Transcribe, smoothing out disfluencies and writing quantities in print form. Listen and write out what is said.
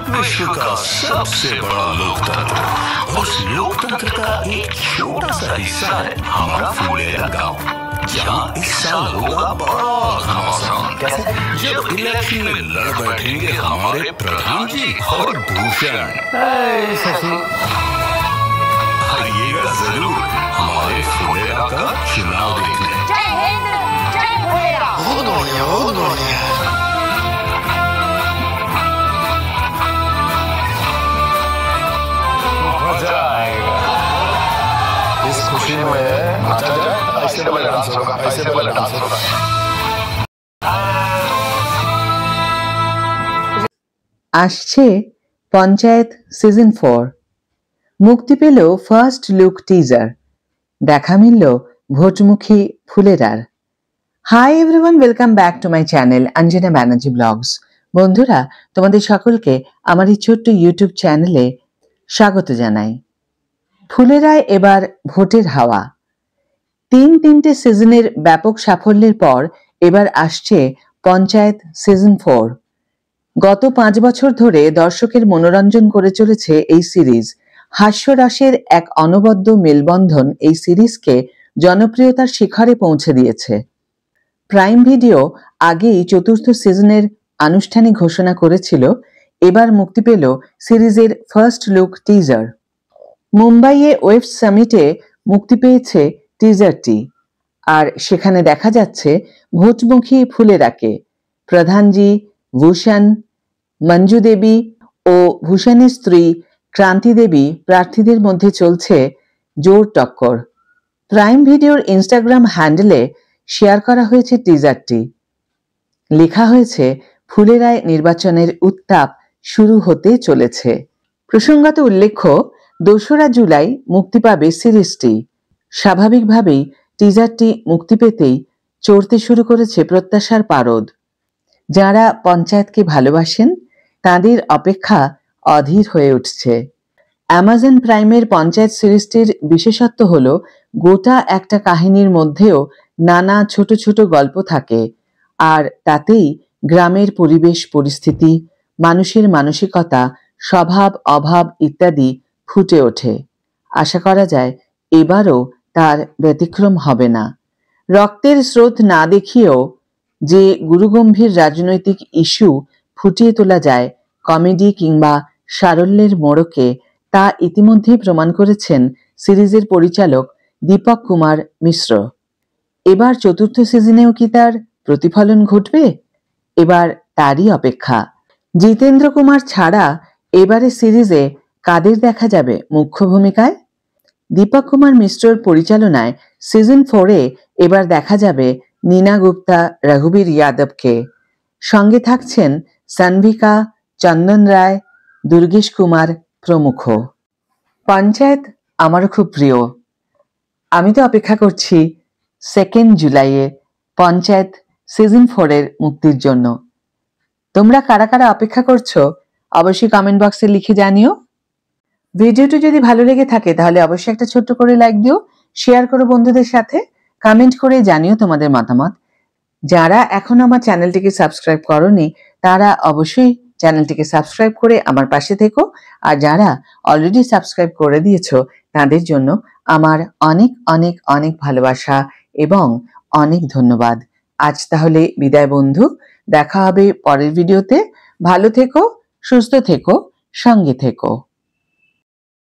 विश्व का सबसे बड़ा लोकतंत्र, उस लोकतंत्र का एक छोटा सा हिस्सा है हमारा फुलेरा गांव, जहां इस साल होगा बड़ा घमासान। जब इलेक्शन में लड़ बैठेंगे हमारे प्रधान जी और भूषण। आइएगा जरूर हमारे फुलेरा का चुनाव देखने। जय हिंद, जय फुलेरा। बहुत बढ़िया। मजा आएगा इस खुशी में। नाचा जाए, ऐसे डबल डांस होगा, ऐसे डबल डांस होगा। আসছে পঞ্চায়েত সিজন 4, মুক্তি পেল ফার্স্ট লুক টিজার, দেখা মিলল ভোটমুখী ফুলেরার। Hi everyone, welcome back to my channel Anjana Banerjee blogs. বন্ধুরা, তোমাদের সকলকে আমার এই ছোট্ট ইউটিউব চ্যানেলে স্বাগত জানাই। ফুলেরায় এবার ভোটের হাওয়া। তিনটে সিজনের ব্যাপক সাফল্যের পর এবার আসছে পঞ্চায়েত সিজন 4। গত 5 বছর ধরে দর্শকের মনোরঞ্জন করে চলেছে এই সিরিজ। হাস্যরসের এক অনবদ্য মেলবন্ধন এই সিরিজকে জনপ্রিয়তার শিখরে পৌঁছে দিয়েছে। প্রাইম ভিডিও আগেই 4র্থ সিজনের আনুষ্ঠানিক ঘোষণা করেছিল। এবার মুক্তি পেল সিরিজের ফার্স্ট লুক টিজার। মুম্বাইয়ে ওয়েব সামিটে মুক্তি পেয়েছে টিজারটি, আর সেখানে দেখা যাচ্ছে ভোটমুখী ফুলেরাকে। প্রধানজি, ভূষণ, মঞ্জু দেবী ও ভূষণের স্ত্রী ক্রান্তি দেবী প্রার্থীদের মধ্যে চলছে জোর টক্কর। প্রাইম ভিডিওর ইনস্টাগ্রাম হ্যান্ডেলে শেয়ার করা হয়েছে টিজারটি। লেখা হয়েছে, ফুলেরায় নির্বাচনের উত্তাপ শুরু হতে চলেছে। প্রসঙ্গত উল্লেখ্য, 2রা জুলাই মুক্তি পাবে সিরিজটি। স্বাভাবিকভাবেই টিজারটি মুক্তি পেতেই চড়তে শুরু করেছে প্রত্যাশার পারদ। যারা পঞ্চায়েতকে ভালোবাসেন তাদের অপেক্ষা অধীর হয়ে উঠছে। অ্যামাজন প্রাইমের পঞ্চায়েত সিরিজটির বিশেষত্ব হলো গোটা একটা কাহিনীর মধ্যেও নানা ছোট ছোট গল্প থাকে, আর তাতেই গ্রামের পরিবেশ পরিস্থিতি, মানুষের মানসিকতা, স্বভাব অভাব ইত্যাদি ফুটে ওঠে। আশা করা যায় এবারও তার ব্যতিক্রম হবে না। রক্তের স্রোত না দেখিয়েও যে গুরুগম্ভীর রাজনৈতিক ইস্যু ফুটিয়ে তোলা যায় কমেডি কিংবা সারল্যের মোড়কে, তা ইতিমধ্যেই প্রমাণ করেছেন সিরিজের পরিচালক দীপক কুমার মিশ্র। এবার 4র্থ সিজনেও কি তার প্রতিফলন ঘটবে? এবার তারই অপেক্ষা। জিতেন্দ্র কুমার ছাড়া এবারে সিরিজে কাদের দেখা যাবে মুখ্য ভূমিকায়? দীপক কুমার মিশ্রর পরিচালনায় সিজন 4-এ এবার দেখা যাবে নীনা গুপ্তা, রঘুবীর যাদবকে। সঙ্গে থাকছেন সানভিকা, চন্দন রায়, দুর্গেশ কুমার প্রমুখ। পঞ্চায়েত আমারও খুব প্রিয়। আমি তো অপেক্ষা করছি 2 জুলাইয়ে পঞ্চায়েত সিজন 4-এর মুক্তির জন্য। তোমরা কারা কারা অপেক্ষা করছো অবশ্যই কমেন্ট বক্সে লিখে জানিও। ভিডিওটি যদি ভালো লেগে থাকে তাহলে অবশ্যই একটা ছোট্ট করে লাইক দিও, শেয়ার করো বন্ধুদের সাথে, কমেন্ট করে জানিও তোমাদের মতামত। যারা এখন আমার চ্যানেলটিকে সাবস্ক্রাইব করোনি তারা অবশ্যই চ্যানেলটিকে সাবস্ক্রাইব করে আমার পাশে থেকো, আর যারা অলরেডি সাবস্ক্রাইব করে দিয়েছো তাদের জন্য আমার অনেক অনেক অনেক ভালোবাসা এবং অনেক ধন্যবাদ। আজ তাহলে বিদায় বন্ধু, দেখা হবে পরের ভিডিওতে। ভালো থেকো, সুস্থ থেকো, সঙ্গে থেকো।